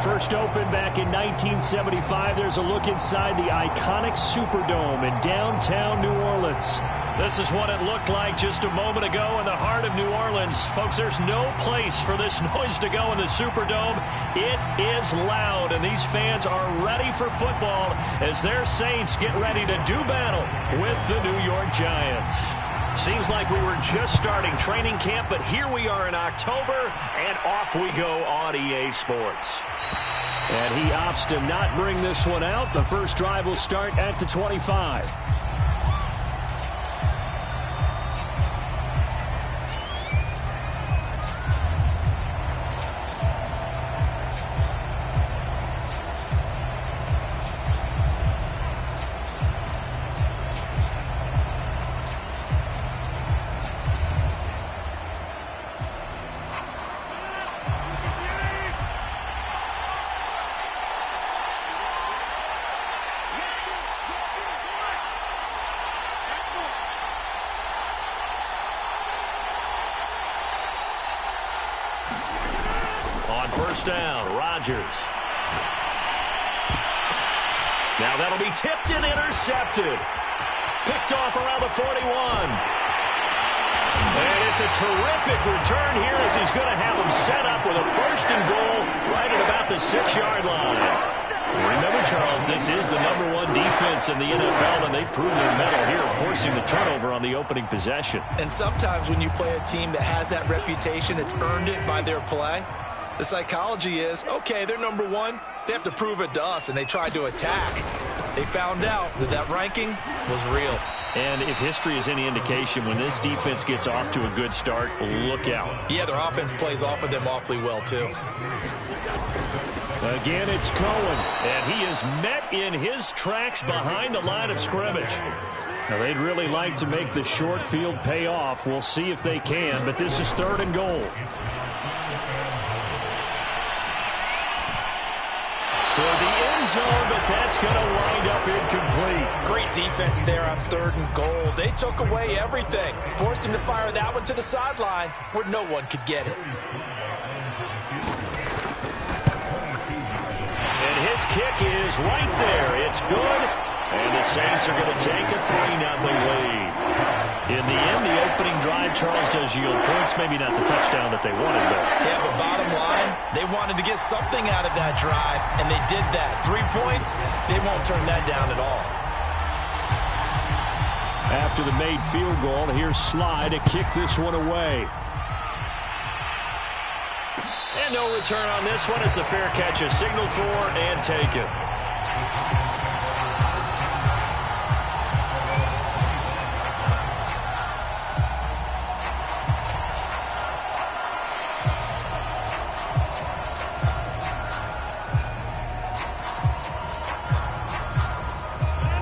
First opened back in 1975. There's a look inside the iconic Superdome in downtown New Orleans. This is what it looked like just a moment ago in the heart of New Orleans. Folks, there's no place for this noise to go in the Superdome. It is loud, and these fans are ready for football as their Saints get ready to do battle with the New York Giants. Seems like we were just starting training camp, but here we are in October, and off we go on EA Sports. And he opts to not bring this one out. The first drive will start at the 25. First down, Rodgers. Now that'll be tipped and intercepted. Picked off around the 41. And it's a terrific return here as he's going to have them set up with a first and goal right at about the 6-yard line. Remember, Charles, this is the #1 defense in the NFL, and they prove their mettle here, forcing the turnover on the opening possession. And sometimes when you play a team that has that reputation, it's earned it by their play. The psychology is, okay, they're #1. They have to prove it to us, and they tried to attack. They found out that that ranking was real. And if history is any indication, when this defense gets off to a good start, look out. Yeah, their offense plays off of them awfully well, too. Again, it's Cohen. And he is met in his tracks behind the line of scrimmage. Now, they'd really like to make the short field pay off. We'll see if they can, but this is 3rd and goal. Toward the end zone, but that's going to wind up incomplete. Great defense there on 3rd and goal. They took away everything. Forced him to fire that one to the sideline where no one could get it. And his kick is right there. It's good. And the Saints are going to take a 3-0 lead. In the end, the opening drive, Charles, does yield points. Maybe not the touchdown that they wanted, though. Yeah, but bottom line, they wanted to get something out of that drive, and they did that. 3 points, they won't turn that down at all. After the made field goal, here's Sly to kick this one away. And no return on this one as the fair catch is signaled for and taken.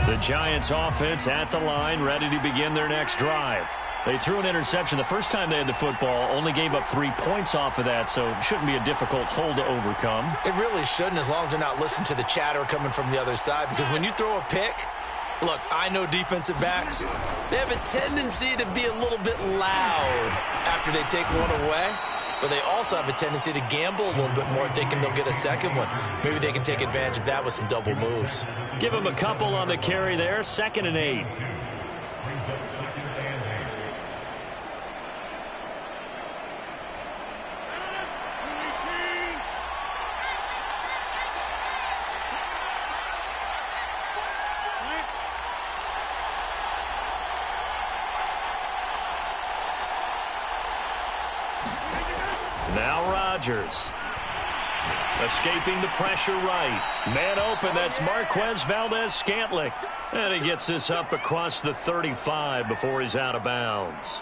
The Giants offense at the line, ready to begin their next drive. They threw an interception the first time they had the football, only gave up 3 points off of that, so it shouldn't be a difficult hole to overcome. It really shouldn't, as long as they're not listening to the chatter coming from the other side, because when you throw a pick, look, I know defensive backs, they have a tendency to be a little bit loud after they take one away, but they also have a tendency to gamble a little bit more, thinking they'll get a second one. Maybe they can take advantage of that with some double moves. Give them a couple on the carry there, 2nd and 8. Now Rodgers. Escaping the pressure right. Man open, that's Marquez Valdez-Scantling. And he gets this up across the 35 before he's out of bounds.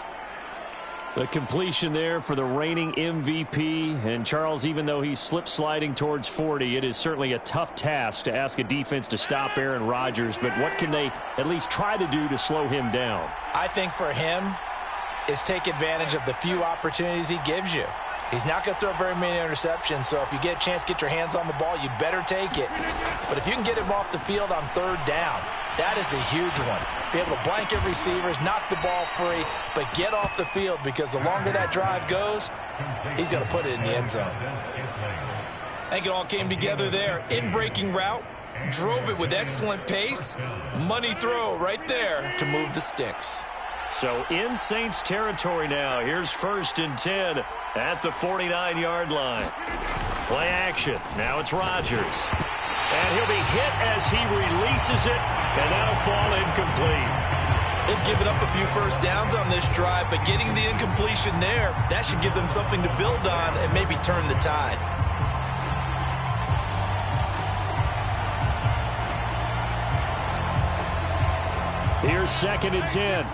The completion there for the reigning MVP. And Charles, even though he's slip-sliding towards 40, it is certainly a tough task to ask a defense to stop Aaron Rodgers. But what can they at least try to do to slow him down? I think for him is take advantage of the few opportunities he gives you. He's not going to throw very many interceptions, so if you get a chance to get your hands on the ball, you better take it. But if you can get him off the field on 3rd down, that is a huge one. Be able to blanket receivers, knock the ball free, but get off the field, because the longer that drive goes, he's going to put it in the end zone. think it all came together there. In-breaking route, drove it with excellent pace. Money throw right there to move the sticks. So in Saints territory now. Here's 1st and 10 at the 49-yard line. Play action. Now it's Rodgers. And he'll be hit as he releases it, and that'll fall incomplete. They've given up a few first downs on this drive, but getting the incompletion there, that should give them something to build on and maybe turn the tide. Here's 2nd and 10.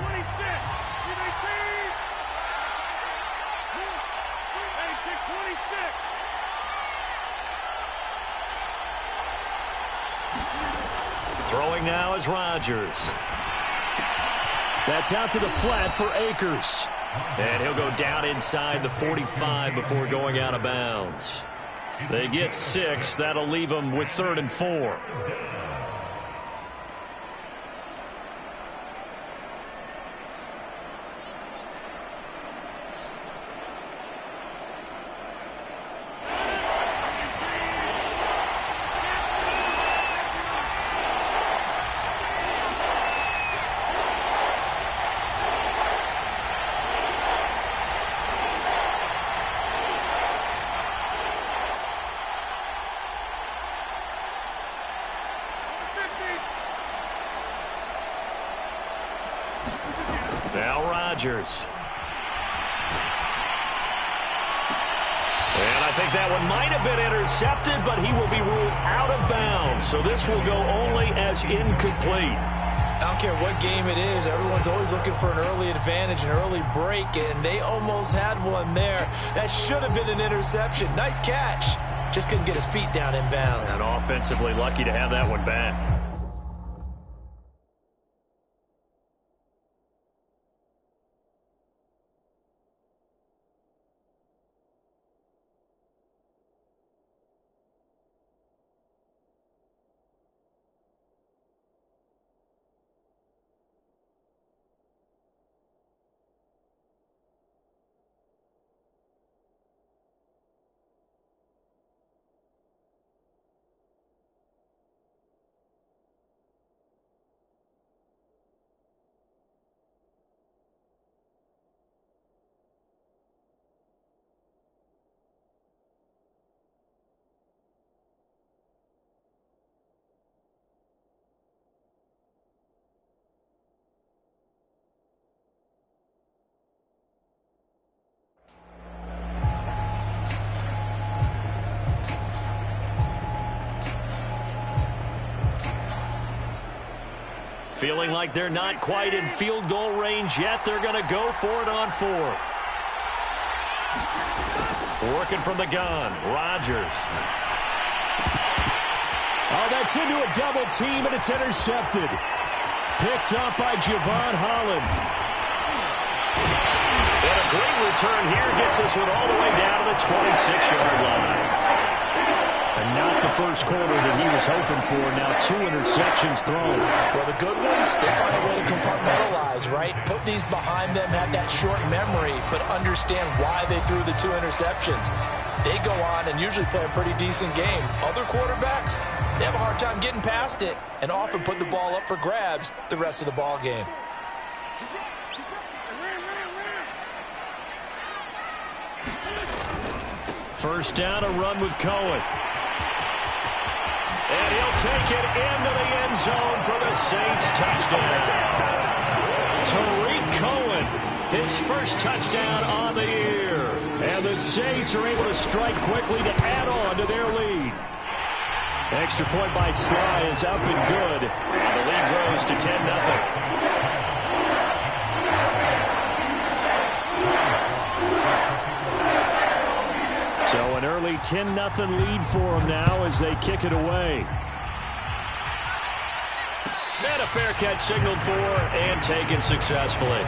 Throwing now is Rodgers. That's out to the flat for Akers. And he'll go down inside the 45 before going out of bounds. They get 6. That'll leave them with 3rd and 4. Now Rodgers. And I think that one might have been intercepted, but he will be ruled out of bounds. So this will go only as incomplete. I don't care what game it is. Everyone's always looking for an early advantage, an early break, and they almost had one there. That should have been an interception. Nice catch. Just couldn't get his feet down in bounds. And offensively lucky to have that one back. Feeling like they're not quite in field goal range yet. They're going to go for it on 4th. Working from the gun, Rodgers. Oh, that's into a double team, and it's intercepted. Picked up by Javon Holland. And a great return here gets this one all the way down to the 26-yard line. And not the first quarter that he was hoping for. Now 2 interceptions thrown. Well, the good ones, they find a way to compartmentalize, right? Put these behind them, have that short memory, but understand why they threw the 2 interceptions. They go on and usually play a pretty decent game. Other quarterbacks, they have a hard time getting past it and often put the ball up for grabs the rest of the ball game. First down, a run with Cohen. And he'll take it into the end zone for the Saints touchdown. Tariq Cohen, his first touchdown on the year. And the Saints are able to strike quickly to add on to their lead. Extra point by Sly is up and good. And the lead grows to 10-0. So an early 10-0 lead for them now as they kick it away. And a fair catch signaled for and taken successfully.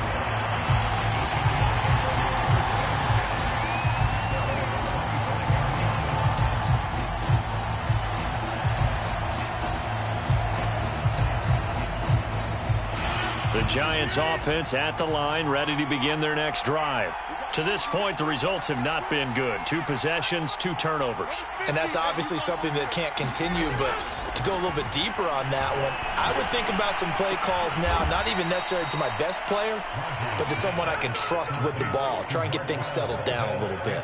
The Giants offense at the line, ready to begin their next drive. To this point, the results have not been good. 2 possessions, 2 turnovers. And that's obviously something that can't continue, but to go a little bit deeper on that one, I would think about some play calls now, not even necessarily to my best player, but to someone I can trust with the ball. Try and get things settled down a little bit.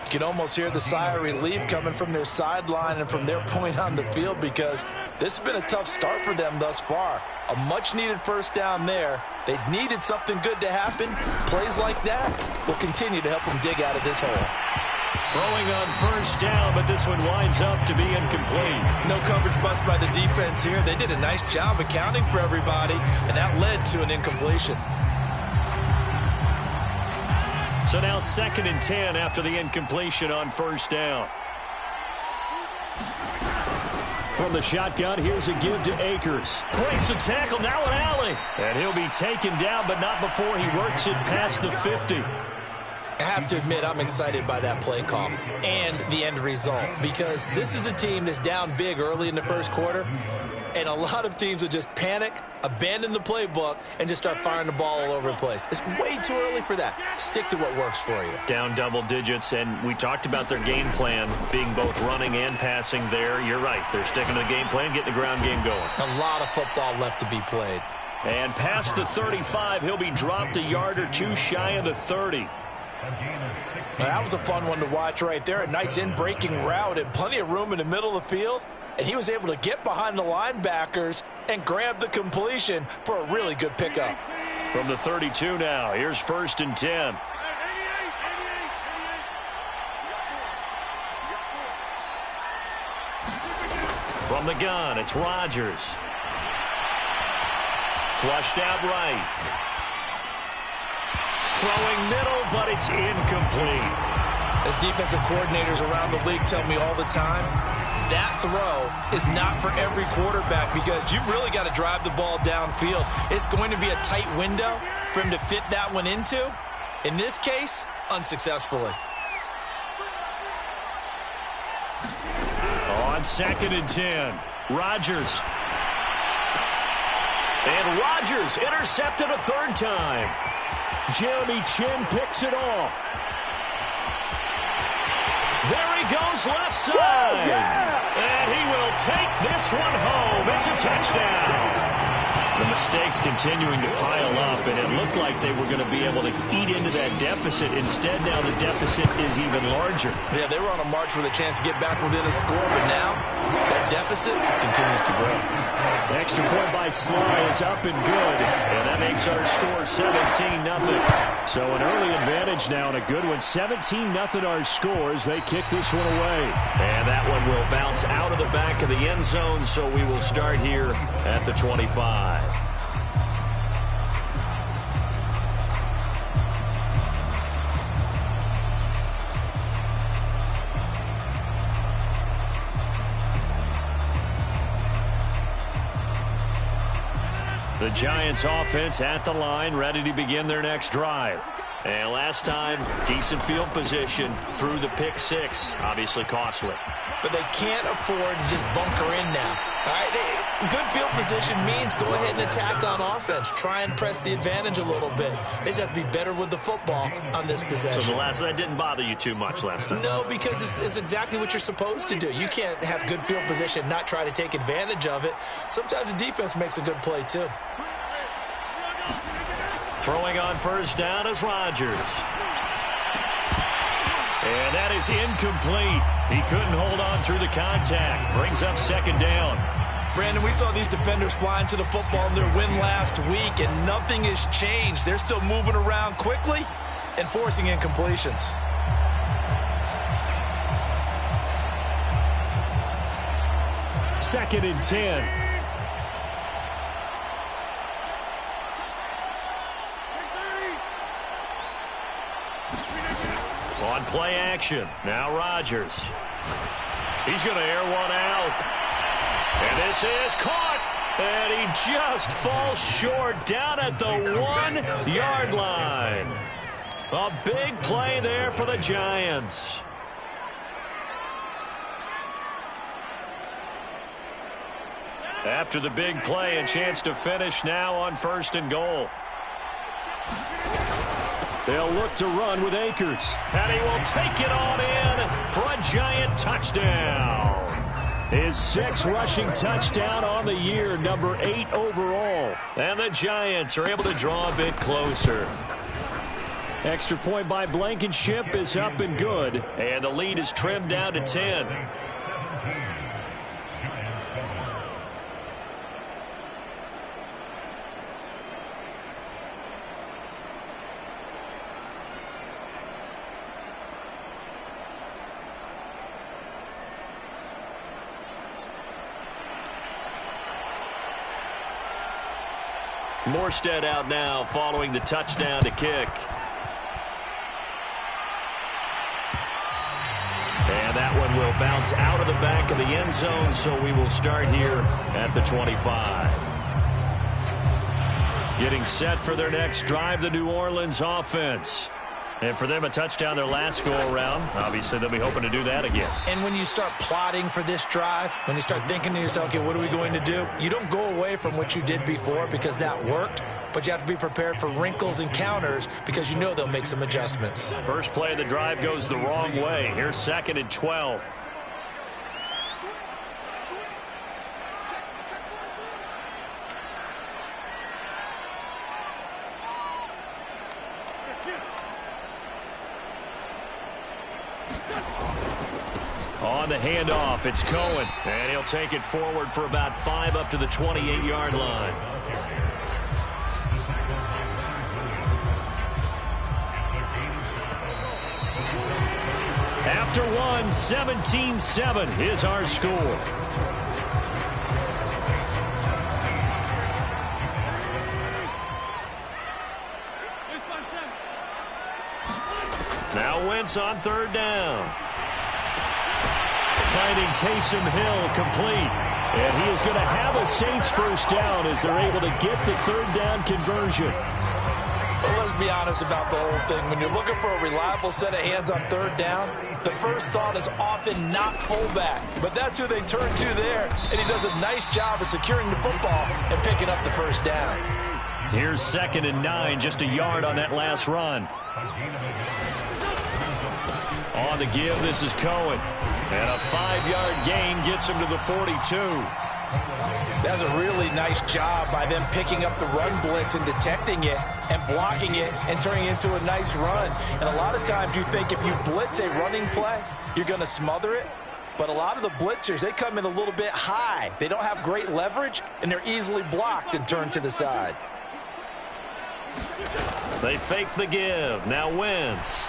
You can almost hear the sigh of relief coming from their sideline and from their point on the field, because this has been a tough start for them thus far. A much-needed first down there. They needed something good to happen. Plays like that will continue to help them dig out of this hole. Throwing on first down, but this one winds up to be incomplete. No coverage bust by the defense here. They did a nice job accounting for everybody, and that led to an incompletion. So now 2nd and 10 after the incompletion on first down. From the shotgun, here's a give to Akers. Breaks the tackle, now an alley. And he'll be taken down, but not before he works it past the 50. I have to admit, I'm excited by that play call and the end result, because this is a team that's down big early in the first quarter, and a lot of teams will just panic, abandon the playbook, and just start firing the ball all over the place. It's way too early for that. Stick to what works for you. Down double digits, and we talked about their game plan being both running and passing there. You're right. They're sticking to the game plan, getting the ground game going. A lot of football left to be played. And past the 35, he'll be dropped a yard or 2 shy of the 30. Now, that was a fun one to watch right there. A nice in-breaking route and plenty of room in the middle of the field. And he was able to get behind the linebackers and grab the completion for a really good pickup. From the 32 now, here's 1st and 10. From the gun, it's Rodgers. Flushed out right. Throwing middle, but it's incomplete. As defensive coordinators around the league tell me all the time, that throw is not for every quarterback, because you've really got to drive the ball downfield. It's going to be a tight window for him to fit that one into. In this case, unsuccessfully. On 2nd and 10, Rodgers. And Rodgers intercepted a 3rd time. Jeremy Chin picks it off. There he goes left side. And he will take this one home. It's a touchdown. The mistakes continuing to pile up, and it looked like they were going to be able to eat into that deficit. Instead, now the deficit is even larger. Yeah, they were on a march with a chance to get back within a score, but now that deficit continues to grow. Extra point by Sly is up and good, and that makes our score 17-0. So an early advantage now, and a good one. 17-0 our score as they kick this one away. And that one will bounce out of the back of the end zone, so we will start here at the 25. The Giants offense at the line, ready to begin their next drive. And last time, decent field position through the pick 6. Obviously costly. But they can't afford to just bunker in now. All right, good field position means go ahead and attack on offense. Try and press the advantage a little bit. They just have to be better with the football on this possession. So that didn't bother you too much last time? No, because it's exactly what you're supposed to do. You can't have good field position, not try to take advantage of it. Sometimes the defense makes a good play too. Throwing on first down is Rodgers. And that is incomplete. He couldn't hold on through the contact. Brings up 2nd down. Brandon, we saw these defenders flying to the football in their win last week, and nothing has changed. They're still moving around quickly and forcing incompletions. Second and 10. On play action, now Rodgers. He's going to air one out. And this is caught. And he just falls short down at the 1-yard line. A big play there for the Giants. After the big play, a chance to finish now on 1st and goal. They'll look to run with Akers. And he will take it on in for a Giant touchdown. His 6th rushing touchdown on the year, number 8 overall. And the Giants are able to draw a bit closer. Extra point by Blankenship is up and good. And the lead is trimmed down to 10. Morstead out now following the touchdown to kick. And that one will bounce out of the back of the end zone, so we will start here at the 25. Getting set for their next drive, the New Orleans offense. And for them, a touchdown their last go-around. Obviously, they'll be hoping to do that again. And when you start plotting for this drive, when you start thinking to yourself, okay, what are we going to do? You don't go away from what you did before because that worked, but you have to be prepared for wrinkles and counters because you know they'll make some adjustments. First play of the drive goes the wrong way. Here's 2nd and 12. On the handoff, it's Cohen. And he'll take it forward for about 5 up to the 28-yard line. After one, 17-7 is our score. Now Wentz on 3rd down. Finding Taysom Hill complete. And he is going to have a Saints first down as they're able to get the 3rd down conversion. Well, let's be honest about the whole thing. When you're looking for a reliable set of hands on 3rd down, the first thought is often not fullback. But that's who they turn to there. And he does a nice job of securing the football and picking up the first down. Here's 2nd and 9, just a yard on that last run. On the give, this is Cohen. And a 5-yard gain gets him to the 42. That's a really nice job by them picking up the run blitz and detecting it and blocking it and turning it into a nice run. And a lot of times you think if you blitz a running play, you're going to smother it. But a lot of the blitzers, they come in a little bit high. They don't have great leverage, and they're easily blocked and turned to the side. They fake the give. Now Wentz.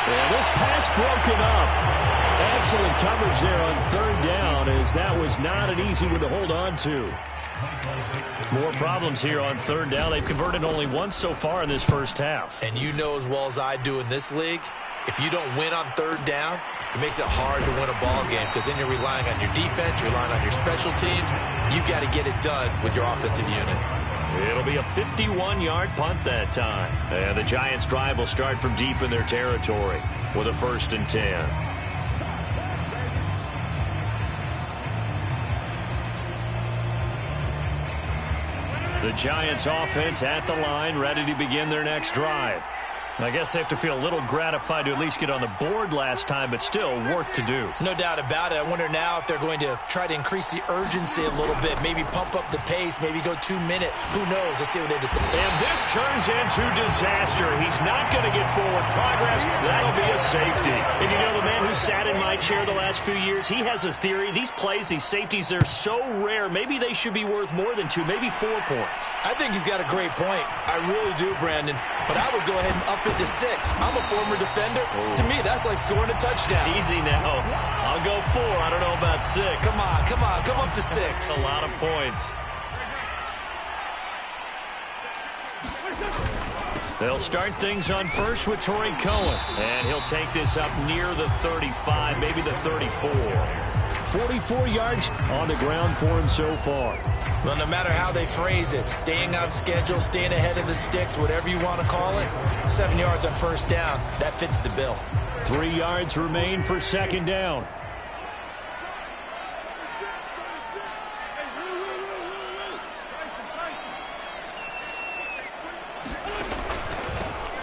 And this pass broken up. Excellent coverage there on 3rd down, as that was not an easy one to hold on to. More problems here on 3rd down. They've converted only once so far in this first half. And you know as well as I do in this league, if you don't win on 3rd down, it makes it hard to win a ball game because then you're relying on your defense, you're relying on your special teams. You've got to get it done with your offensive unit. It'll be a 51-yard punt that time. And the Giants' drive will start from deep in their territory with a 1st and 10. The Giants' offense at the line, ready to begin their next drive. I guess they have to feel a little gratified to at least get on the board last time, but still work to do. No doubt about it. I wonder now if they're going to try to increase the urgency a little bit, maybe pump up the pace, maybe go 2-minute. Who knows? Let's see what they decide. And this turns into disaster. He's not going to get forward progress. That'll be a safety. And you know, the man who sat in my chair the last few years, he has a theory. These plays, these safeties, they're so rare. Maybe they should be worth more than 2, maybe 4 points. I think he's got a great point. I really do, Brandon. But I would go ahead and up it to 6. I'm a former defender. To me, that's like scoring a touchdown. Easy now. I'll go 4. I don't know about 6. Come on. Come up to 6. A lot of points. They'll start things on first with Torrey Cohen. And he'll take this up near the 35, maybe the 34. 44 yards on the ground for him so far. Well, no matter how they phrase it, staying on schedule, staying ahead of the sticks, whatever you want to call it, 7 yards on 1st down, that fits the bill. 3 yards remain for 2nd down.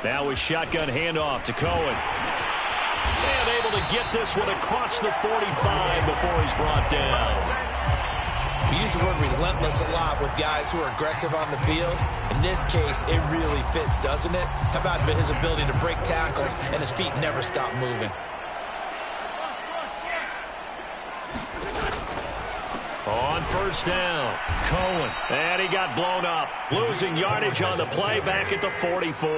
Now a shotgun handoff to Cohen. And able to get this one across the 45 before he's brought down. We use the word relentless a lot with guys who are aggressive on the field. In this case, it really fits, doesn't it? How about his ability to break tackles and his feet never stop moving? On first down, Cohen. And he got blown up. Losing yardage on the play back at the 44.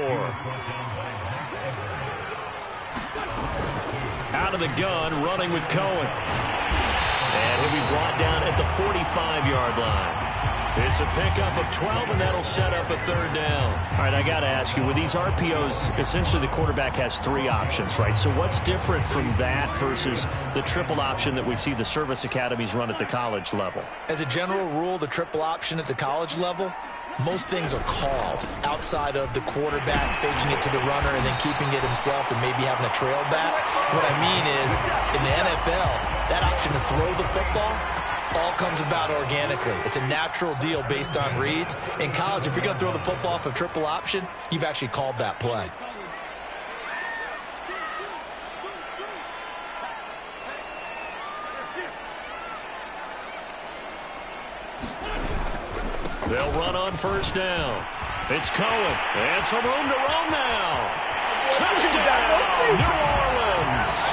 Out of the gun, running with Cohen. And he'll be brought down at the 45-yard line. It's a pickup of 12, and that'll set up a third down. All right, I got to ask you, with these RPOs, essentially the quarterback has 3 options, right? So what's different from that versus the triple option that we see the service academies run at the college level? As a general rule, the triple option at the college level, most things are called outside of the quarterback faking it to the runner and then keeping it himself and maybe having a trail back. What I mean is, in the NFL, that option to throw the football all comes about organically. It's a natural deal based on reads. In college, if you're going to throw the football off a triple option, you've actually called that play. They'll run on first down. It's Cohen. And some room to roam now. Touchdown, New Orleans.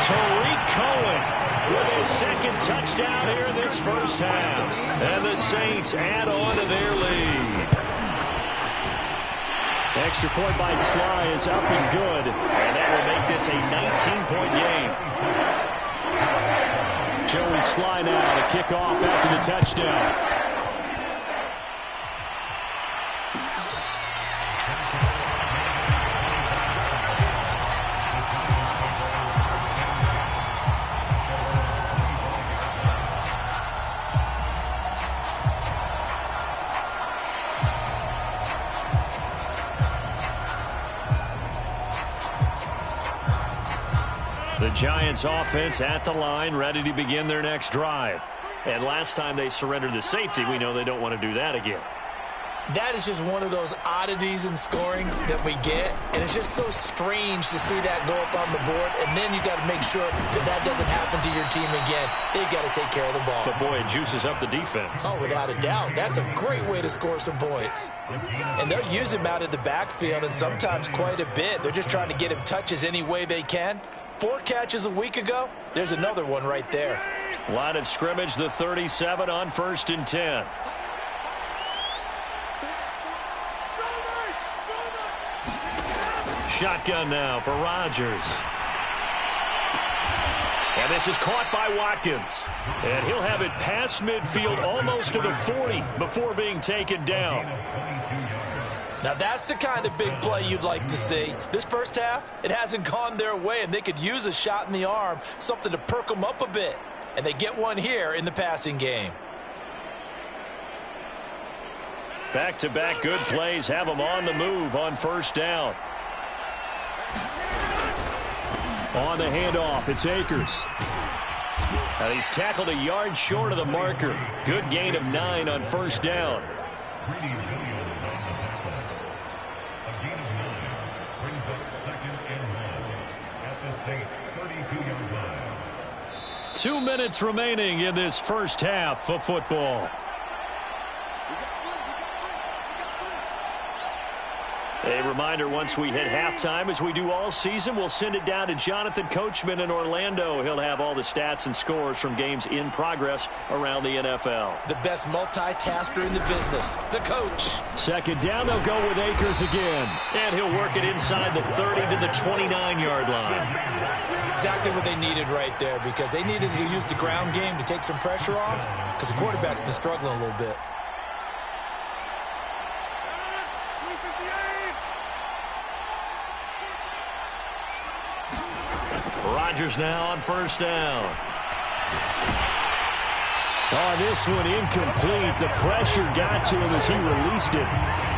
Tariq Cohen with his second touchdown here in this first half. And the Saints add on to their lead. Extra point by Sly is up and good. And that will make this a 19-point game. Joey Sly now to kick off after the touchdown. The Giants offense at the line, ready to begin their next drive. And last time they surrendered the safety, we know they don't want to do that again. That is just one of those oddities in scoring that we get, and it's just so strange to see that go up on the board, and then you got to make sure that that doesn't happen to your team again. They've got to take care of the ball. But, boy, it juices up the defense. Oh, without a doubt. That's a great way to score some points. And they'll use him out of the backfield, and sometimes quite a bit. They're just trying to get him touches any way they can. 4 catches a week ago, there's another one right there. Line of scrimmage, the 37 on 1st and 10. Shotgun now for Rodgers. And this is caught by Watkins. And he'll have it past midfield almost to the 40 before being taken down. Now that's the kind of big play you'd like to see. This first half, it hasn't gone their way, and they could use a shot in the arm, something to perk them up a bit. And they get one here in the passing game. Back-to-back good plays have them on the move on first down. On the handoff, it's Akers. And he's tackled a yard short of the marker. Good gain of 9 on first down. 2 minutes remaining in this first half of football. A reminder, once we hit halftime, as we do all season, we'll send it down to Jonathan Coachman in Orlando. He'll have all the stats and scores from games in progress around the NFL. The best multitasker in the business, the coach. Second down, they'll go with Akers again. And he'll work it inside the 30 to the 29-yard line. Exactly what they needed right there, because they needed to use the ground game to take some pressure off, because the quarterback's been struggling a little bit. Rodgers now on first down. Oh, this one incomplete. The pressure got to him as he released it.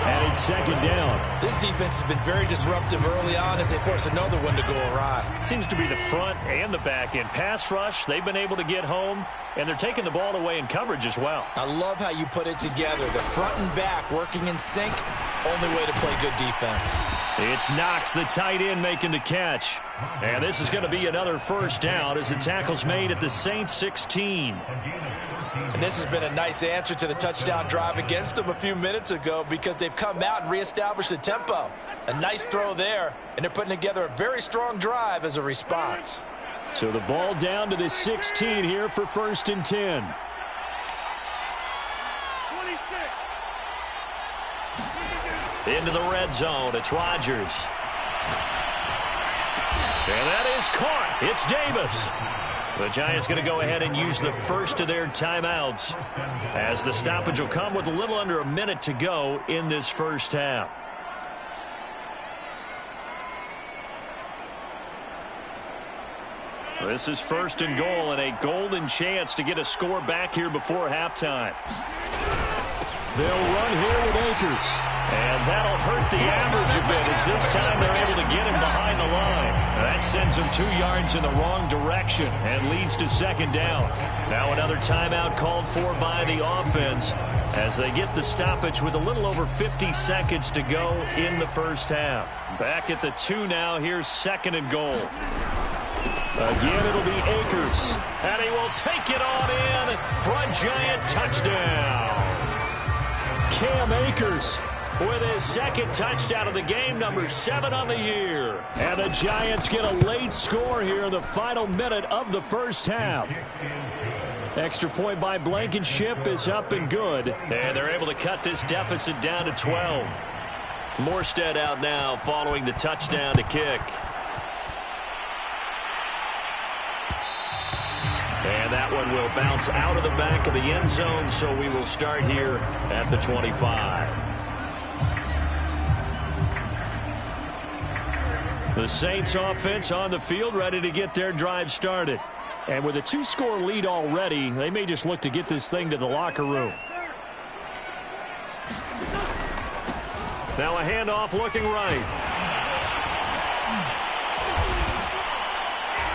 And it's second down. This defense has been very disruptive early on as they force another one to go awry. Seems to be the front and the back end. Pass rush, they've been able to get home. and they're taking the ball away in coverage as well. I love how you put it together. The front and back working in sync. Only way to play good defense. It's Knox, the tight end, making the catch. And this is going to be another first down as the tackle's made at the Saints 16. And this has been a nice answer to the touchdown drive against them a few minutes ago because they've come out and reestablished the tempo. A nice throw there, and they're putting together a very strong drive as a response. So the ball down to the 16 here for 1st and 10. Into the red zone, it's Rodgers. And that is caught. It's Davis. The Giants going to go ahead and use the first of their timeouts as the stoppage will come with a little under a minute to go in this first half. This is 1st and goal and a golden chance to get a score back here before halftime. They'll run here with Akers. And that'll hurt the average a bit as this time they're able to get him behind the line. That sends him 2 yards in the wrong direction and leads to 2nd down. Now another timeout called for by the offense as they get the stoppage with a little over 50 seconds to go in the first half. Back at the 2 now. Here's 2nd and goal. Again, it'll be Akers. And he will take it on in for a Giant touchdown. Cam Akers with his 2nd touchdown of the game, number 7 on the year. And the Giants get a late score here in the final minute of the first half. Extra point by Blankenship is up and good. And they're able to cut this deficit down to 12. Morstead out now following the touchdown to kick. And that one will bounce out of the back of the end zone, so we will start here at the 25. The Saints offense on the field ready to get their drive started. And with a 2-score lead already, they may just look to get this thing to the locker room. Now a handoff looking right.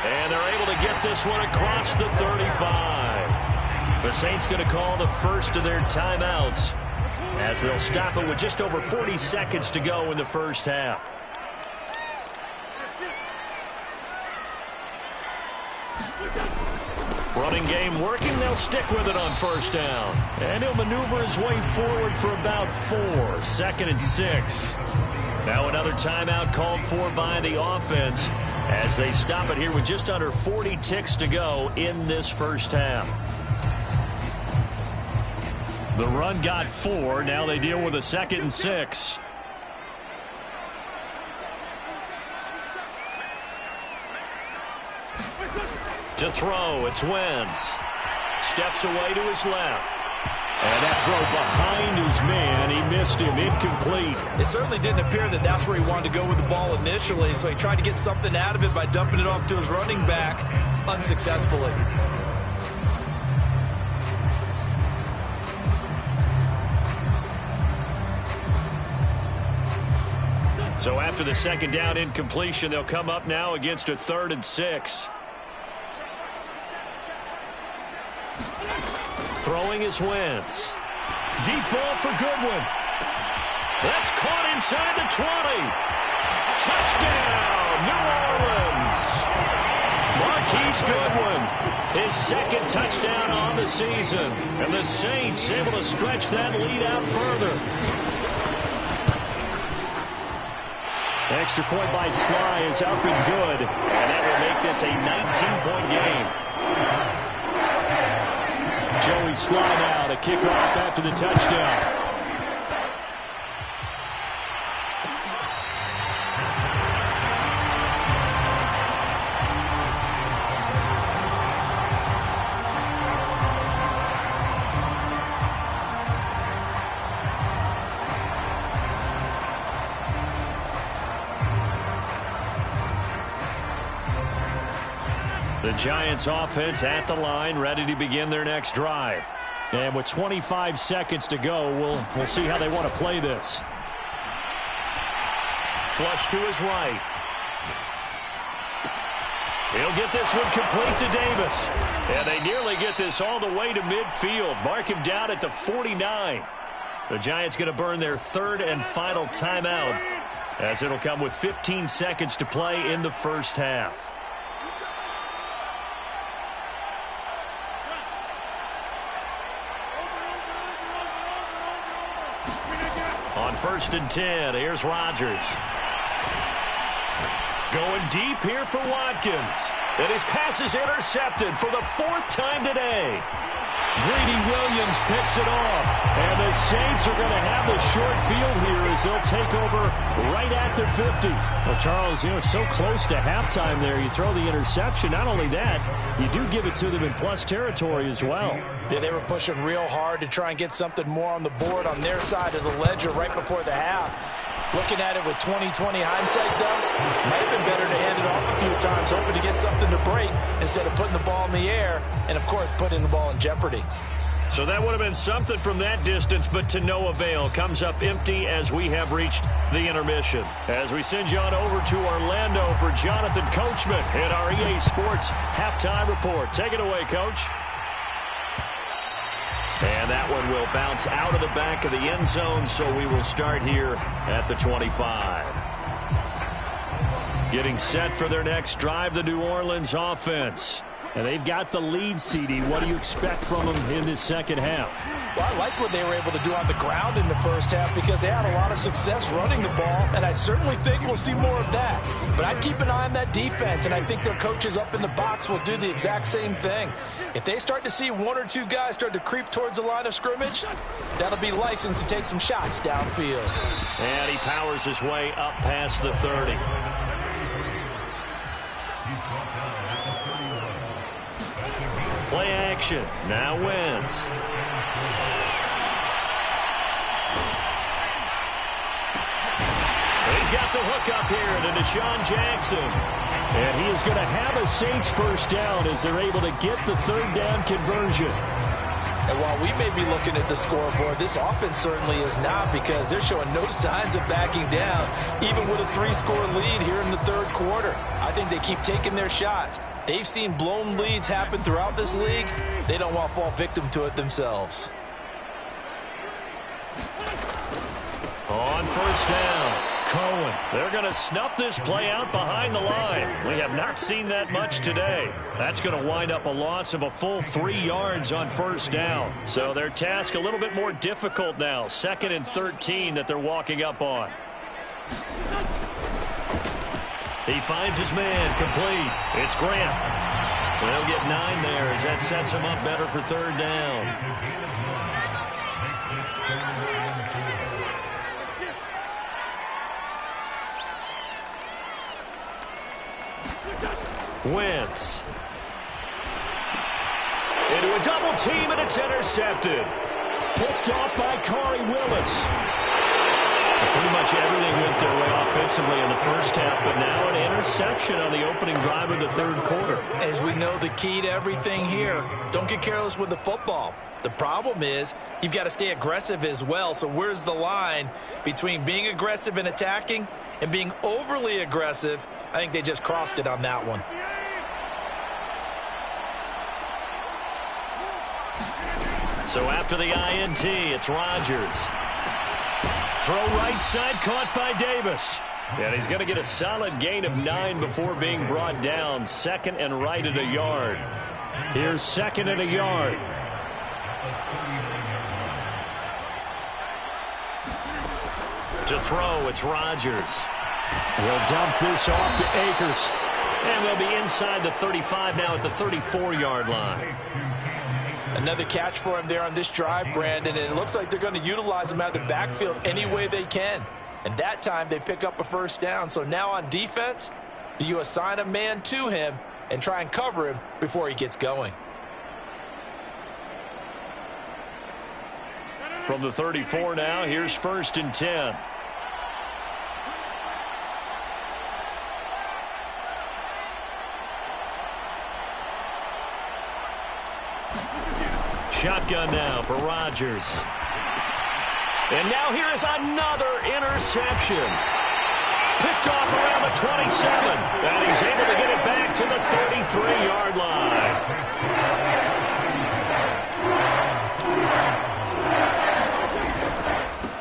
And they're able to get this one across the 35. The Saints going to call the first of their timeouts as they'll stop it with just over 40 seconds to go in the first half. Running game working. They'll stick with it on 1st down. And he'll maneuver his way forward for about 4. 2nd and 6. Now another timeout called for by the offense as they stop it here with just under 40 ticks to go in this first half. The run got 4. Now they deal with a 2nd and 6. To throw, it's Wentz. Steps away to his left. And that throw behind his man, he missed him, incomplete. It certainly didn't appear that that's where he wanted to go with the ball initially, so he tried to get something out of it by dumping it off to his running back unsuccessfully. So after the 2nd down incompletion, they'll come up now against a 3rd and 6. Throwing is Wentz. Deep ball for Goodwin. That's caught inside the 20. Touchdown, New Orleans. Marquise Goodwin, his 2nd touchdown on the season. And the Saints able to stretch that lead out further. Extra point by Sly is up and good. And that will make this a 19-point game. Joey Sly now to kick off after the touchdown. The Giants offense at the line, ready to begin their next drive. And with 25 seconds to go, we'll see how they want to play this. Flush to his right. He'll get this one complete to Davis. And they nearly get this all the way to midfield. Mark him down at the 49. The Giants going to burn their third and final timeout, as it'll come with 15 seconds to play in the first half. On 1st and 10, here's Rodgers. Going deep here for Watkins. And his pass is intercepted for the 4th time today. Greedy Williams picks it off. And the Saints are going to have the short field here as they'll take over right at the 50. Well, Charles, so close to halftime there. You throw the interception. Not only that, you do give it to them in plus territory as well. Yeah, they were pushing real hard to try and get something more on the board on their side of the ledger right before the half. Looking at it with 20/20 hindsight, though, might have been better to hand it off a few times, hoping to get something to break instead of putting the ball in the air and, of course, putting the ball in jeopardy. So that would have been something from that distance, but to no avail. Comes up empty as we have reached the intermission. As we send you on over to Orlando for Jonathan Coachman in our EA Sports Halftime Report. Take it away, Coach. And that one will bounce out of the back of the end zone, so we will start here at the 25. Getting set for their next drive, the New Orleans offense. And they've got the lead, CD. What do you expect from them in this second half? Well, I like what they were able to do on the ground in the first half because they had a lot of success running the ball, and I certainly think we'll see more of that. But I'd keep an eye on that defense, and I think their coaches up in the box will do the exact same thing. If they start to see one or two guys start to creep towards the line of scrimmage, that'll be licensed to take some shots downfield. And he powers his way up past the 30. Play action. Now Wentz. He's got the hook up here to Deshaun Jackson. And he is going to have a Saints first down as they're able to get the third down conversion. And while we may be looking at the scoreboard, this offense certainly is not, because they're showing no signs of backing down, even with a 3-score lead here in the third quarter. I think they keep taking their shots. They've seen blown leads happen throughout this league. They don't want to fall victim to it themselves. On first down, Cohen. They're going to snuff this play out behind the line. We have not seen that much today. That's going to wind up a loss of a full 3 yards on first down. So their task a little bit more difficult now. 2nd and 13 that they're walking up on. He finds his man, complete. It's Grant. They'll get 9 there as that sets him up better for third down. Wentz. Into a double team, and it's intercepted. Picked off by Corey Willis. Pretty much everything went their way offensively in the first half, but now an interception on the opening drive of the third quarter. As we know, the key to everything here, don't get careless with the football. The problem is you've got to stay aggressive as well. So where's the line between being aggressive and attacking and being overly aggressive? I think they just crossed it on that one. So after the INT, it's Rodgers. Throw right side, caught by Davis. And he's going to get a solid gain of 9 before being brought down. 2nd and right at a yard. Here's 2nd and a yard. To throw, it's Rodgers. He'll dump this off to Akers. And they'll be inside the 35 now at the 34-yard line. Another catch for him there on this drive, Brandon, and it looks like they're going to utilize him out of the backfield any way they can. And that time they pick up a first down. So now on defense, do you assign a man to him and try and cover him before he gets going? From the 34 now, here's 1st and 10. Shotgun now for Rodgers. And now here is another interception. Picked off around the 27. And he's able to get it back to the 33-yard line.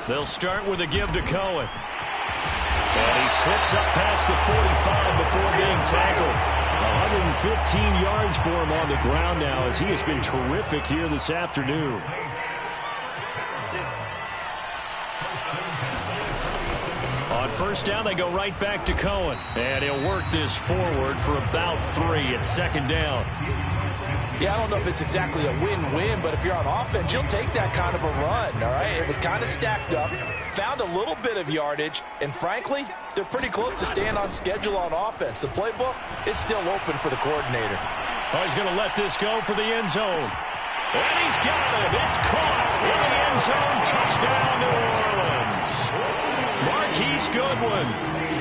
They'll start with a give to Cohen. And he slips up past the 45 before being tackled. 115 yards for him on the ground now as he has been terrific here this afternoon. On first down, they go right back to Cohen. And he'll work this forward for about 3 at second down. Yeah, I don't know if it's exactly a win-win, but if you're on offense, you'll take that kind of a run, all right? It was kind of stacked up, found a little bit of yardage, and frankly, they're pretty close to staying on schedule on offense. The playbook is still open for the coordinator. Oh, he's going to let this go for the end zone. And he's got it. It's caught in the end zone. Touchdown, New Orleans. Marquise Goodwin,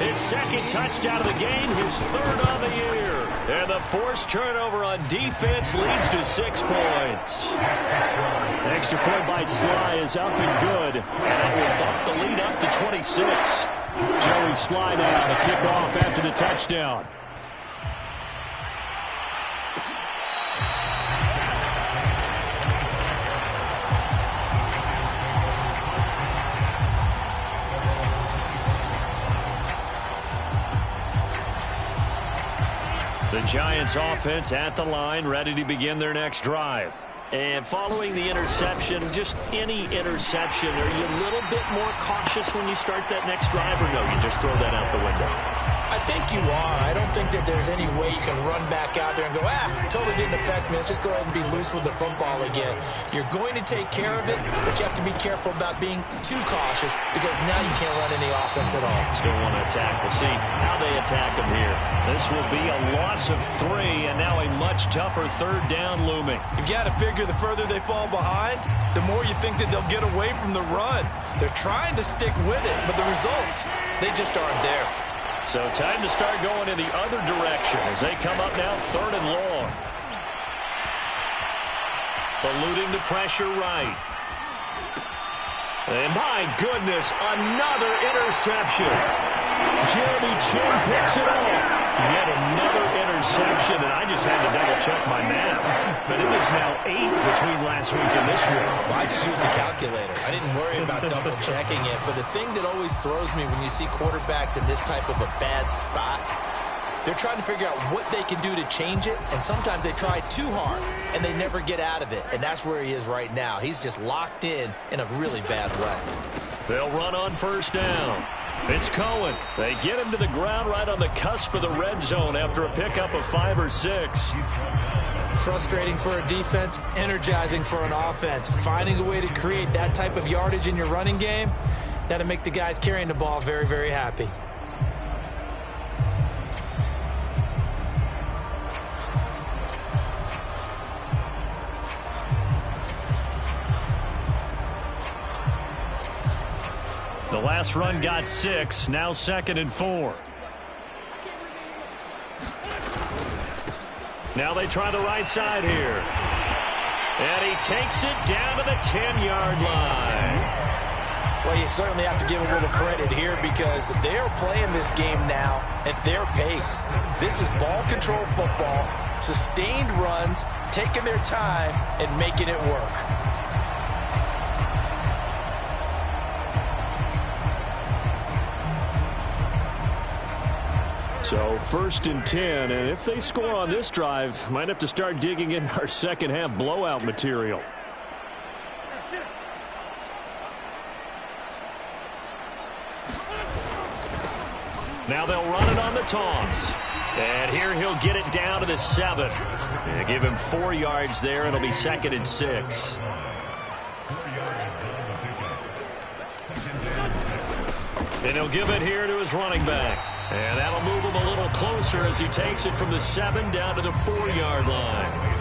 his second touchdown of the game, his third of the year. And the forced turnover on defense leads to 6 points. Extra point by Sly is up and good. And it will bump the lead up to 26. Joey Sly now to kick off after the touchdown. The Giants offense at the line, ready to begin their next drive. And following the interception, just any interception, are you a little bit more cautious when you start that next drive, or no, you just throw that out the window? I think you are. I don't think that there's any way you can run back out there and go, totally didn't affect me. Let's just go ahead and be loose with the football again. You're going to take care of it, but you have to be careful about being too cautious because now you can't run any offense at all. Still want to attack. We'll see how they attack them here. This will be a loss of 3, and now a much tougher third down looming. You've got to figure the further they fall behind, the more you think that they'll get away from the run. They're trying to stick with it, but the results, they just aren't there. So time to start going in the other direction as they come up now 3rd and long. Eluding the pressure right. And my goodness, another interception. Jeremy Chin picks it up. Yet another interception, and I just had to double-check my math. But it is now 8 between last week and this week. Well, I just used the calculator. I didn't worry about double-checking it. But the thing that always throws me when you see quarterbacks in this type of a bad spot, they're trying to figure out what they can do to change it, and sometimes they try too hard, and they never get out of it. And that's where he is right now. He's just locked in a really bad rut. They'll run on first down. It's Cohen. They get him to the ground right on the cusp of the red zone after a pickup of 5 or 6. Frustrating for a defense, energizing for an offense. Finding a way to create that type of yardage in your running game, that'll make the guys carrying the ball very, very happy. The last run got 6, now 2nd and 4. Now they try the right side here. And he takes it down to the 10-yard line. Well, you certainly have to give a little credit here because they're playing this game now at their pace. This is ball control football, sustained runs, taking their time and making it work. So 1st and 10, and if they score on this drive, might have to start digging in our second half blowout material. Now they'll run it on the toss. And here he'll get it down to the 7. And give him 4 yards there. It'll be 2nd and 6. And he'll give it here to his running back. And that'll move him a little closer as he takes it from the 7 down to the 4-yard line.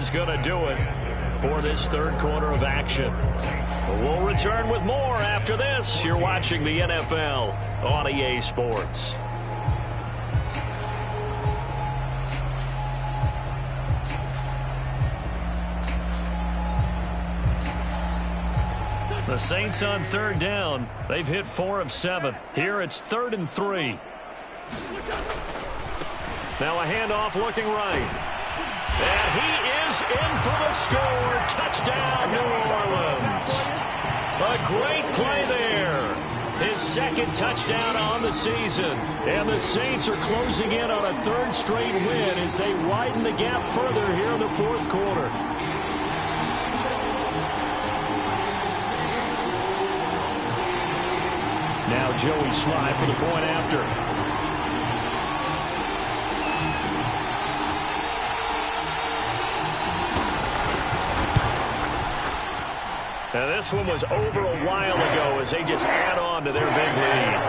is going to do it for this third quarter of action. We'll return with more after this. You're watching the NFL on EA Sports. The Saints on third down. They've hit 4 of 7. Here it's 3rd and 3. Now a handoff looking right. And he is in for the score. Touchdown, New Orleans. A great play there. His second touchdown on the season. And the Saints are closing in on a 3rd straight win as they widen the gap further here in the 4th quarter. Now Joey Sly for the point after. Now this one was over a while ago as they just add on to their big lead.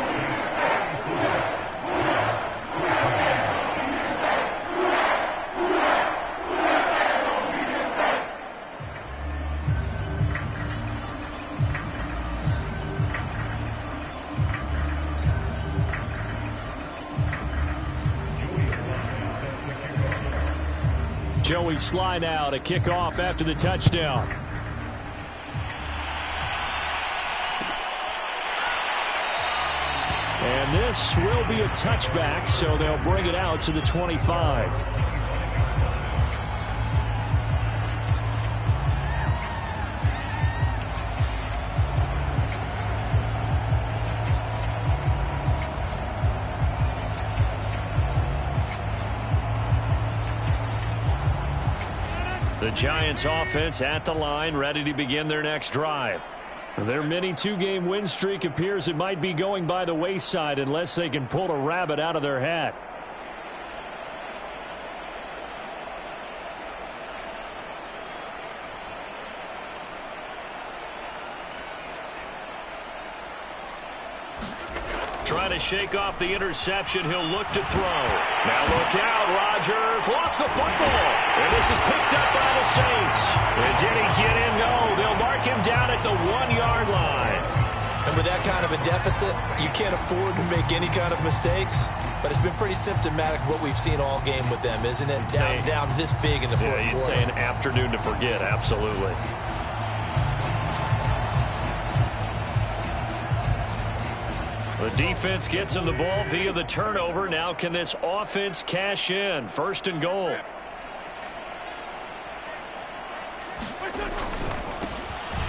Joey Sly now to kick off after the touchdown. And this will be a touchback, so they'll bring it out to the 25. The Giants offense at the line, ready to begin their next drive. Their mini 2-game win streak appears it might be going by the wayside unless they can pull a rabbit out of their hat. Trying to shake off the interception. He'll look to throw. Now look out. Rodgers lost the football. And this is picked up by the Saints. And did he get in? No. They'll mark him down at the 1-yard line. And with that kind of a deficit, you can't afford to make any kind of mistakes. But it's been pretty symptomatic of what we've seen all game with them, isn't it? Down this big in the fourth quarter. You'd say an afternoon to forget. Absolutely. The defense gets him the ball via the turnover. Now can this offense cash in? 1st and goal.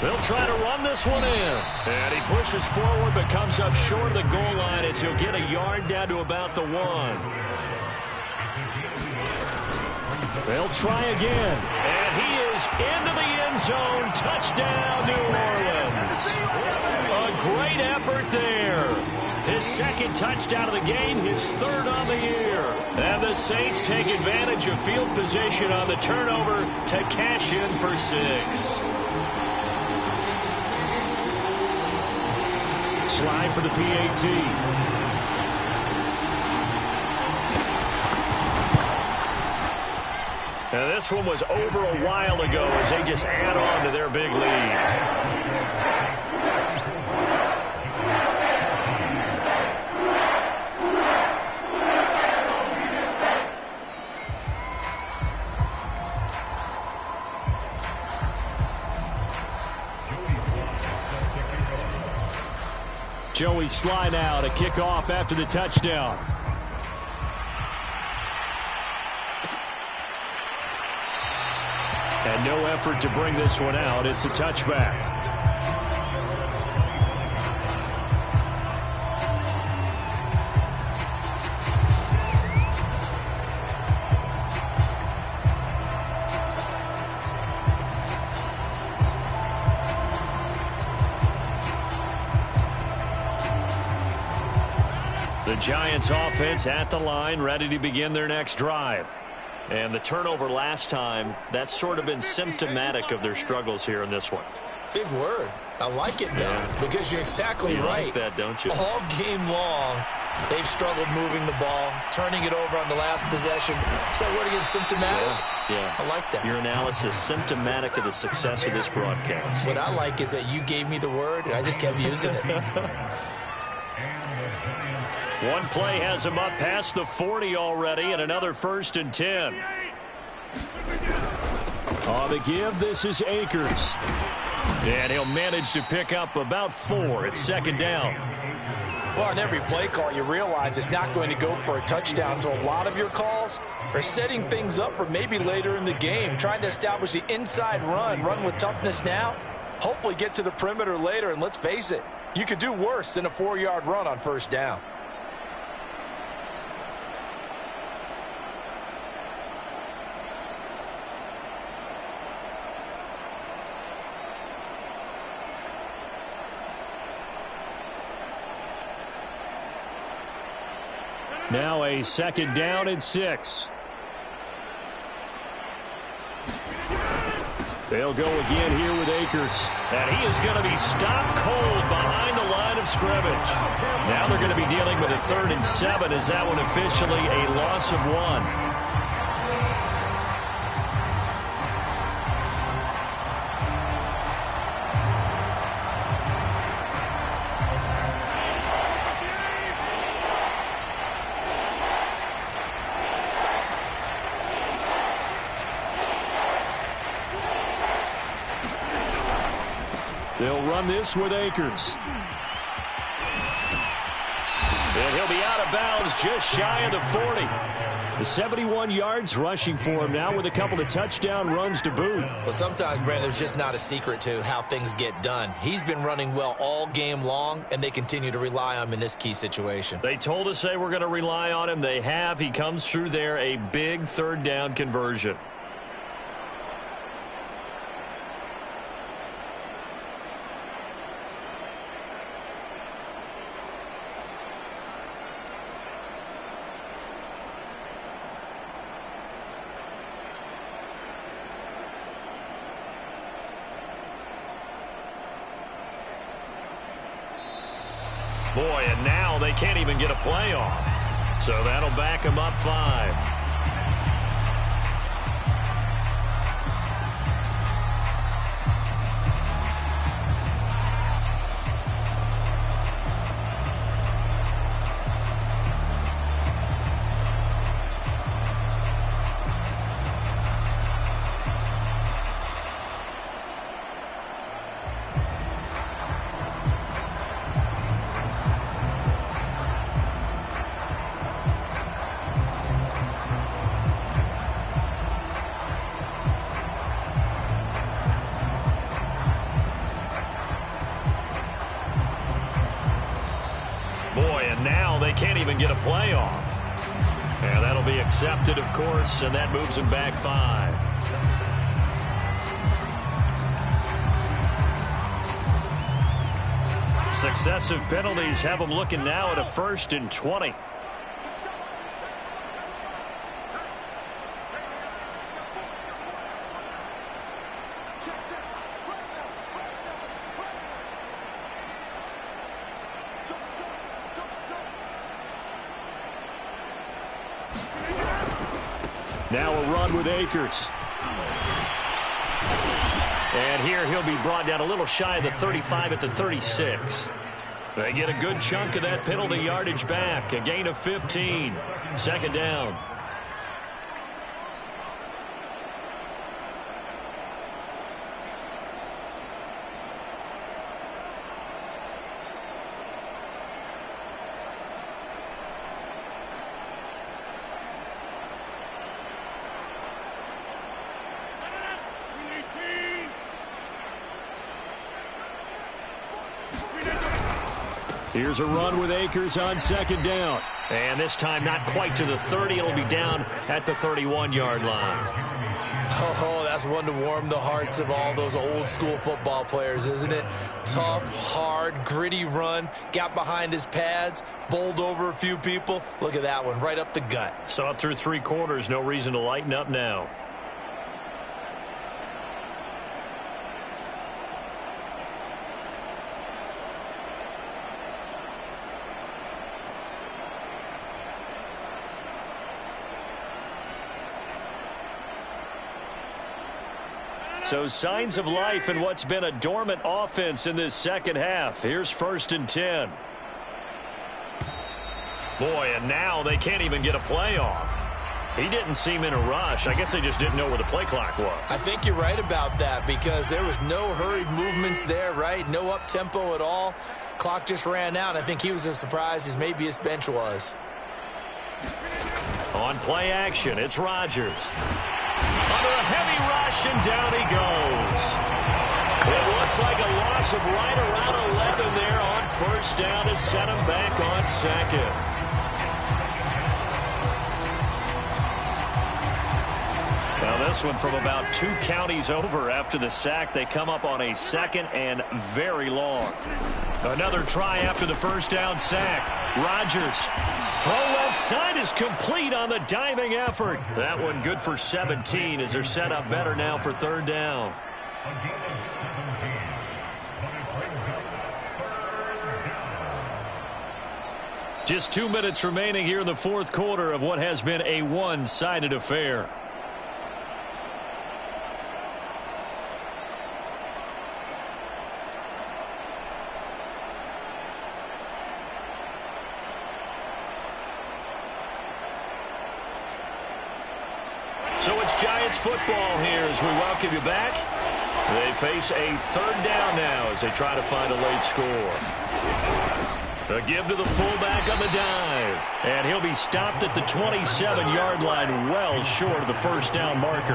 They'll try to run this one in. And he pushes forward but comes up short of the goal line as he'll get a yard down to about the 1. They'll try again. And he is into the end zone. Touchdown, New Orleans. A great effort there. His 2nd touchdown of the game, his 3rd on the year. And the Saints take advantage of field position on the turnover to cash in for 6. Slide for the PAT. Now this one was over a while ago as they just add on to their big lead. Joey Sly now to kick off after the touchdown. And no effort to bring this one out. It's a touchback. The Giants offense at the line, ready to begin their next drive. And the turnover last time, that's sort of been symptomatic of their struggles here in this one. Big word. I like it, though, because you're exactly right. You like that, don't you? All game long, They've struggled moving the ball, turning it over on the last possession. So what again, symptomatic? Yeah. I like that. Your analysis, symptomatic of the success of this broadcast. What I like is that you gave me the word, and I just kept using it. One play has him up past the 40 already, and another 1st and 10. On the give, this is Akers. And he'll manage to pick up about 4. It's 2nd down. Well, on every play call, you realize it's not going to go for a touchdown, so a lot of your calls are setting things up for maybe later in the game, trying to establish the inside run with toughness now, hopefully get to the perimeter later, and let's face it, you could do worse than a 4-yard run on 1st down. Now a 2nd down and 6. They'll go again here with Akers. And he is going to be stopped cold behind the line of scrimmage. Now they're going to be dealing with a 3rd and 7. Is that one officially a loss of 1? They'll run this with Akers. And he'll be out of bounds just shy of the 40. The 71 yards rushing for him now with a couple of touchdown runs to boot. Well, sometimes, Brandon, there's just not a secret to how things get done. He's been running well all game long, and they continue to rely on him in this key situation. They told us they were going to rely on him. They have. He comes through there, a big 3rd down conversion. Boy, and now they can't even get a play off. So that'll back them up 5. Can't even get a play off. And that'll be accepted, of course, and that moves him back 5. Successive penalties have him looking now at a 1st and 20. Now a run with Akers. And here he'll be brought down a little shy of the 35 at the 36. They get a good chunk of that penalty yardage back. A gain of 15. 2nd down. Here's a run with Akers on 2nd down. And this time not quite to the 30. It'll be down at the 31-yard line. Oh, that's one to warm the hearts of all those old school football players, isn't it? Tough, hard, gritty run. Got behind his pads, bowled over a few people. Look at that one, right up the gut. Saw it through 3 quarters. No reason to lighten up now. So signs of life in what's been a dormant offense in this second half. Here's 1st and 10. Boy, and now they can't even get a play off. He didn't seem in a rush. I guess they just didn't know where the play clock was. I think you're right about that because there was no hurried movements there, right? No up-tempo at all. Clock just ran out. I think he was as surprised as maybe his bench was. On play action, it's Rodgers. Under a heavy rush, and down he goes. It looks like a loss of right around 11 there on 1st down to set him back on 2nd. Now this one from about 2 counties over after the sack. They come up on a 2nd and very long. Another try after the 1st down sack. Rodgers. Throw left side is complete on the diving effort. That one good for 17 as they're set up better now for 3rd down. Just 2 minutes remaining here in the 4th quarter of what has been a one-sided affair. So it's Giants football here as we welcome you back. They face a 3rd down now as they try to find a late score. A give to the fullback on the dive. And he'll be stopped at the 27-yard line, well short of the 1st down marker.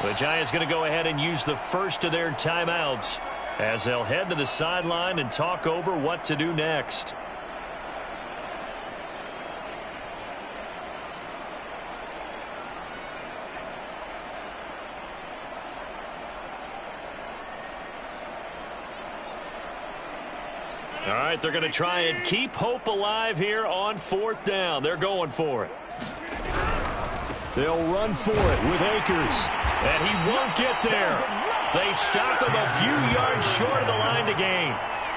The Giants going to go ahead and use the first of their timeouts as they'll head to the sideline and talk over what to do next. All right, they're going to try and keep hope alive here on 4th down. They're going for it. They'll run for it with Akers, and he won't get there. They stop him a few yards short of the line to gain.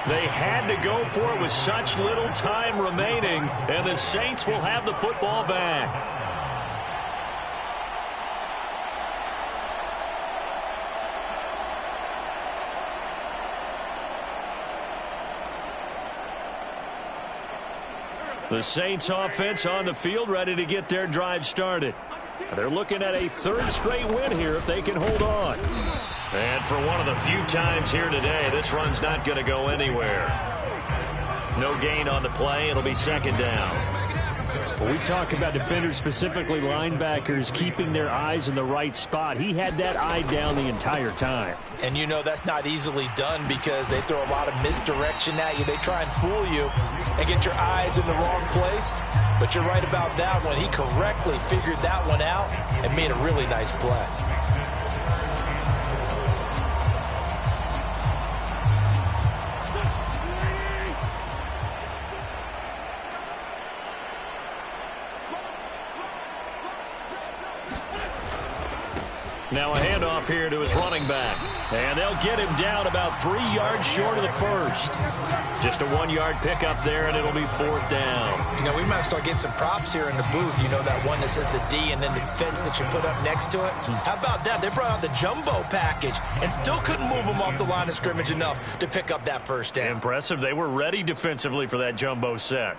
They had to go for it with such little time remaining, and the Saints will have the football back. The Saints offense on the field ready to get their drive started. They're looking at a 3rd straight win here if they can hold on. And for one of the few times here today, this run's not going to go anywhere. No gain on the play. It'll be 2nd down. Well, we talk about defenders, specifically linebackers, keeping their eyes in the right spot. He had that eye down the entire time. And you know that's not easily done because they throw a lot of misdirection at you. They try and fool you and get your eyes in the wrong place. But you're right about that one. He correctly figured that one out and made a really nice play. Now a handoff here to his running back. And they'll get him down about 3 yards short of the 1st. Just a 1-yard pickup there, and it'll be 4th down. You know, we might start getting some props here in the booth. You know, that one that says the D and then the fence that you put up next to it? How about that? They brought out the jumbo package and still couldn't move him off the line of scrimmage enough to pick up that 1st down. Impressive. They were ready defensively for that jumbo set.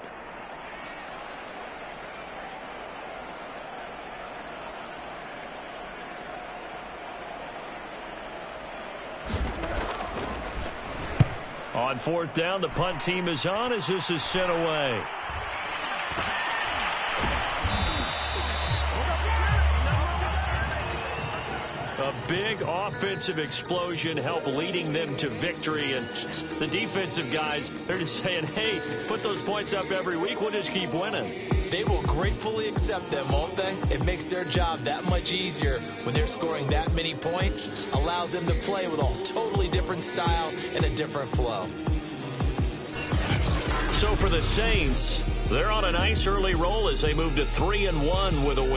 On 4th down, the punt team is on as this is sent away. A big offensive explosion helped leading them to victory. And the defensive guys, they're just saying, hey, put those points up every week. We'll just keep winning. They will gratefully accept them, won't they? It makes their job that much easier when they're scoring that many points. Allows them to play with a totally different style and a different flow. So for the Saints, they're on a nice early roll as they move to 3-1 with a win.